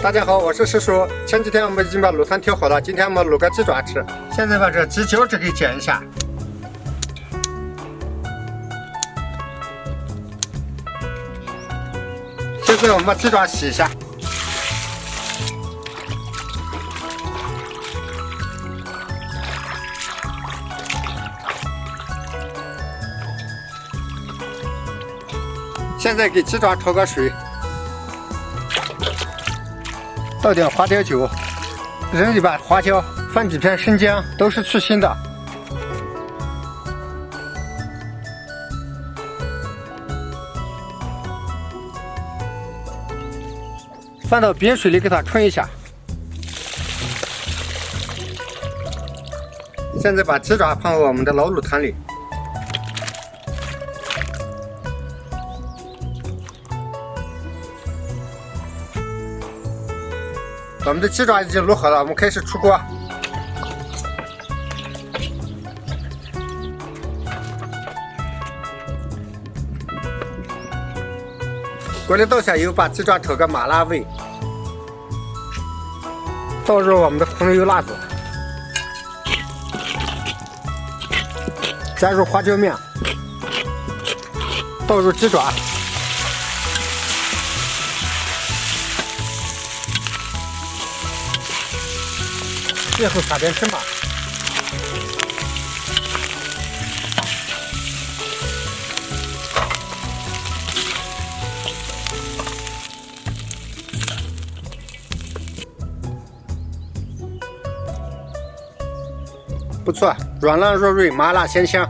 大家好，我是师叔。前几天我们已经把卤汤调好了，今天我们卤个鸡爪吃。现在把这鸡脚趾给剪一下。现在我们把鸡爪洗一下。现在给鸡爪焯个水，倒点花雕酒，扔一把花椒，放几片生姜，都是去腥的。放到冰水里给它冲一下。现在把鸡爪放到我们的老卤汤里。我们的鸡爪已经卤好了，我们开始出锅。锅里倒下油，把鸡爪炒个麻辣味，倒入我们的红油辣子，加入花椒面，倒入鸡爪。最后撒点芝麻，不错，软烂入味，麻辣鲜香。